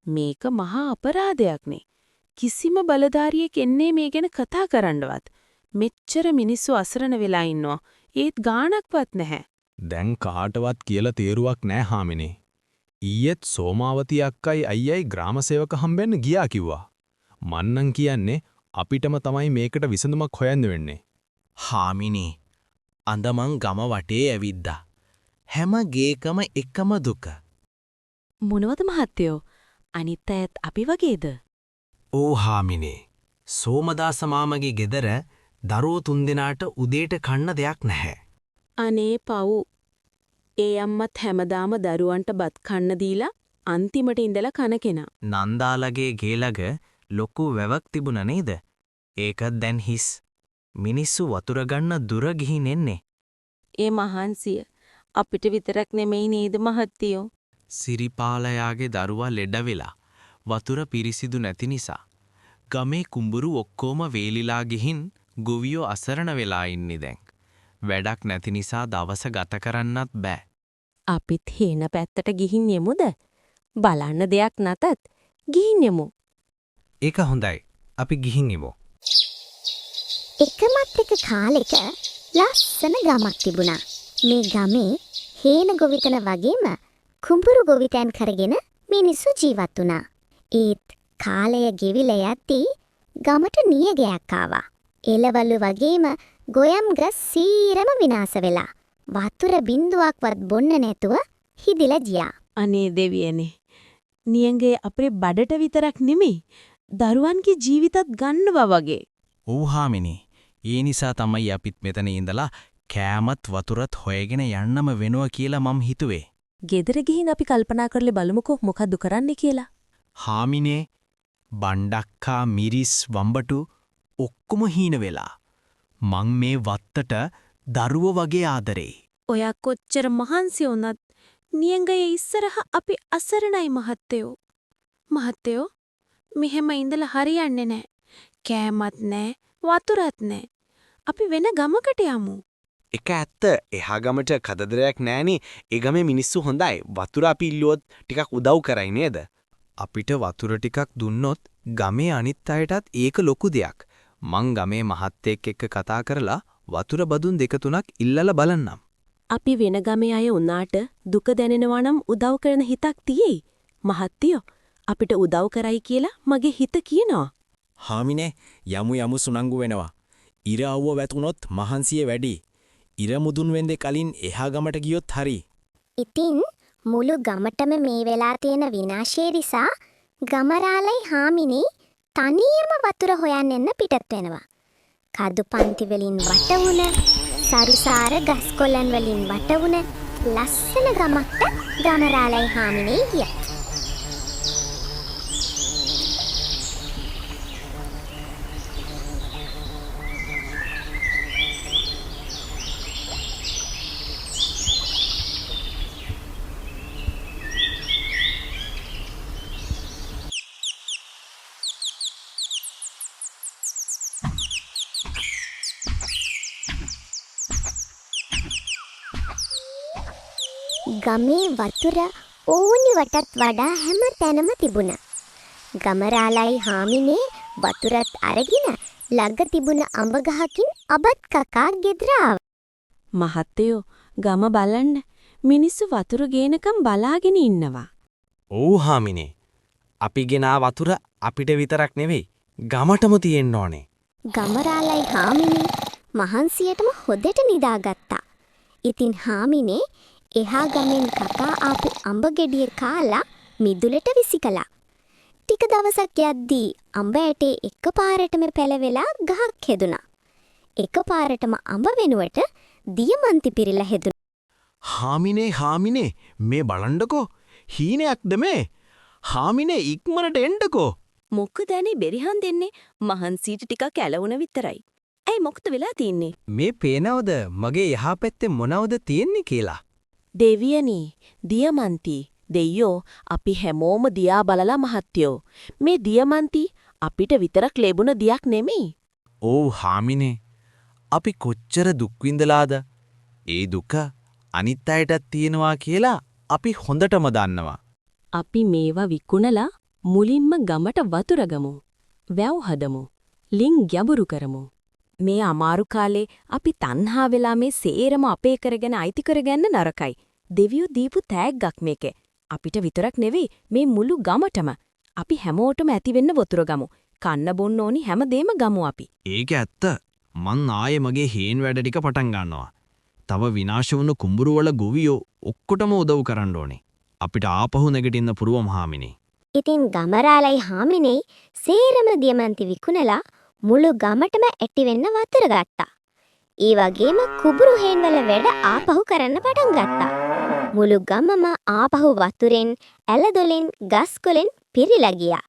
මේක මහා අපරාධයක්නේ. කිසිම බලධාරියෙක් එන්නේ මේ ගැන කතා කරන්නවත්. මෙච්චර මිනිස්සු අසරණ වෙලා ඉන්නවා. ඒත් ගාණක්වත් නැහැ. දැන් කාටවත් කියලා තේරුවක් නැහැ හාමිනේ. ඊයේත් සෝමාවති අක්කයි අයියයි ග්‍රාමසේවක හම්බෙන්න ගියා කිව්වා. මන්නම් කියන්නේ අපිටම තමයි මේකට විසඳුමක් හොයන්න වෙන්නේ. හාමිනේ අඳමන් ගම වටේ ඇවිද්දා. හැම ගේකම එකම දුක. මොනවද මහත්තයෝ? අනිත් අයත් අපි වගේද? ඕ හාමිනේ සෝමදාස මාමගේ ගෙදර දරුවෝ තුන්දෙනාට උදේට කන්න දෙයක් නැහැ. අනේ පව්. ඒ අම්මත් හැමදාම දරුවන්ට බත් කන්න දීලා අන්තිමට ඉඳලා කන කෙනා. නන්දාලගේ ගේලග ලොකු වැවක් තිබුණ නේද? ඒකත් දැන් හිස්. මිනිස්සු වතුර ගන්න දුර ගිහින් එන්නේ. ඒ මහන්සිය අපිට විතරක් නෙමෙයි නේද මහත්තයෝ? සිරිපාලයාගේ දරුවා ලෙඩ වෙලා වතුර පිරිසිදු නැති නිසා ගමේ කුඹුරු ඔක්කොම වේලිලා ගිහින් ගොවියෝ අසරණ වෙලා ඉන්නේ දැන්. වැඩක් නැති නිසා දවස ගත කරන්නත් බෑ. අපිත් හේන පැත්තට ගිහින් යමුද? බලන්න දෙයක් නැතත් ගිහින් යමු. ඒක හොඳයි. අපි ගිහින් ඉමු. එකමත් එක කාලෙක ලස්සන ගමක් තිබුණා. මේ ගමේ හේන ගොවිතැන වගේම කුඹුරු ගොවිතැන් කරගෙන මිනිස්සු ජීවත් වුණා. ඒත් කාලය ගෙවිලා යද්දී ගමට නියගයක් ආවා. එළවලු වගේම ගොයම් ගස් සීරම විනාශ වෙලා වතුර බින්දුවක්වත් බොන්න නැතුව හිදිලා ගියා. අනේ දෙවියනේ. නියංගේ අපේ බඩට විතරක් නෙමෙයි දරුවන්ගේ ජීවිතත් ගන්නවා වගේ. ඔව් හාමිනේ. ඒ නිසා තමයි අපිත් මෙතන ඉඳලා කෑමත් වතුරත් හොයගෙන යන්නම වෙනවා කියලා මම හිතුවේ. ගෙදර ගිහින් අපි කල්පනා කරලා බලමුකෝ මොකද්ද කරන්න කියලා. හාමිනේ බණ්ඩක්කා මිරිස් වම්බටු ඔක්කොම හීන වෙලා. මං මේ වත්තට දරුවෝ වගේ ආදරේ. ඔයා කොච්චර මහන්සි වුණත් නියංගයේ ඉස්සරහ අපි අසරණයි මහත්තයෝ. මහත්තයෝ මෙහෙම ඉඳලා හරියන්නේ නැහැ. කෑමත් නැහැ, වතුරත් නැහැ. අපි වෙන ගමකට යමු. එක ඇත්ත එහා ගමට කදදරයක් නෑනේ. ඒ ගමේ මිනිස්සු හොඳයි. වතුර අපි ඉල්ලුවොත් ටිකක් උදව් කරයි නේද? අපිට වතුර ටිකක් දුන්නොත් ගමේ අනිත් අයටත් ඒක ලොකු දෙයක්. මං ගමේ මහත්තයෙක් එක්ක කතා කරලා වතුර බදුන් දෙක තුනක් ඉල්ලලා බලන්නම්. අපි වෙන ගමේ අය උනාට දුක දැනෙනවා නම් උදව් කරන හිතක් තියෙයි. මහත්තයෝ අපිට උදව් කරයි කියලා මගේ හිත කියනවා. හාමිනේ යමු සුනංගු වෙනවා. ඉර අවුව වැතුනොත් මහන්සිය වැඩි. ඉර මුදුන් වෙන්දේ කලින් එහා ගමට ගියොත් හරි. ඉතින් මුළු ගමටම මේ වෙලා තියෙන විනාශය නිසා ගමරාලයි හාමිනේ තනියම වතුර හොයන්න එන්න පිටත් වෙනවා. කදු පන්ති වලින් වට වුණ, සරුසාර ගස් කොළන් වලින් වට වුණ ලස්සන ගමකට ගමරාලයි හාමිනේ ගියා. ගමේ වතුර ඕනි වටත් වඩා හැම තැනම තිබුණා. ගමරාලයි හාමිනේ වතුරත් අරගෙන ළඟ තිබුණ අඹ ගහකින් අබත් කකා ගෙදර ආවා. මහත්තයෝ ගම බලන්න මිනිස්සු වතුර ගේනකම් බලාගෙන ඉන්නවා. ඔව් හාමිනේ. අපි ගෙනා වතුර අපිට විතරක් නෙවෙයි ගමටම තියෙන්න ඕනේ. ගමරාලයි හාමිනේ මහන්සියටම හොදට නිදාගත්තා. ඉතින් හාමිනේ එහා ගමෙන් කකා ආපු අඹ ගෙඩිය කාලා මිදුලට විසිකලා. ටික දවසක් යද්දී අඹ ඇටේ එකපාරටම පැලවෙලා ගහක් හැදුනා. එකපාරටම අඹ වෙනුවට දියමන්ති පිරিলা හැදුනා. හාමිනේ මේ බලන්නකෝ හීනයක්ද මේ? හාමිනේ ඉක්මනට එන්නකෝ. මොකද අනේ බෙරිහන් දෙන්නේ මහන්සියට ටිකක් ඇලවුණ විතරයි. ඇයි මොකද වෙලා තින්නේ? මේ පේනවද මගේ යහා පැත්තේ මොනවද තියෙන්නේ කියලා? දෙවියනි, දියමන්ති, දෙයියෝ අපි හැමෝම දියා බලලා මහත්තයෝ. මේ දියමන්ති අපිට විතරක් ලැබුණ දියක් නෙමෙයි. ඕ හාමිනේ අපි කොච්චර දුක් විඳලාද? ඒ දුක අනිත් අයටත් තියෙනවා කියලා අපි හොඳටම දන්නවා. අපි මේවා විකුණලා මුලින්ම ගමට වතුරගමු. වැව් හදමු. ලිං ගැඹුරු කරමු. මේ අමාරු කාලේ අපි තණ්හා වෙලා මේ සේරම අපේ කරගෙන අයිති කරගන්න නරකයි. දෙවියෝ දීපු තෑග්ගක් මේකේ. අපිට විතරක් නෙවෙයි මේ මුළු ගමටම. අපි හැමෝටම ඇති වෙන්න වතුර ගමු. කන්න බොන්න ඕනි හැමදේම ගමු අපි. ඒක ඇත්ත. මං ආයේ මගේ හේන් වැඩ ටික පටන් ගන්නවා. තව විනාශ වුණු කුඹුරු වල ගොවියෝ ඔක්කොටම උදව් කරන්න ඕනේ. අපිට ආපහු නැගිටින්න පුරුවම් හාමිනේ. ඉතින් ගමරාලයි හාමිනේ සේරම දියමන්ති විකුණලා මුළු ගමටම ඇටි වෙන්න වතුර ගත්තා. ඒ වගේම කුඹුරු හේන්වල වැඩ ආපහු කරන්න පටන් ගත්තා. මුළු ගමම ආපහු වතුරෙන්, ඇලදොලෙන්, ගස්කොලෙන් පිරීලා ගියා.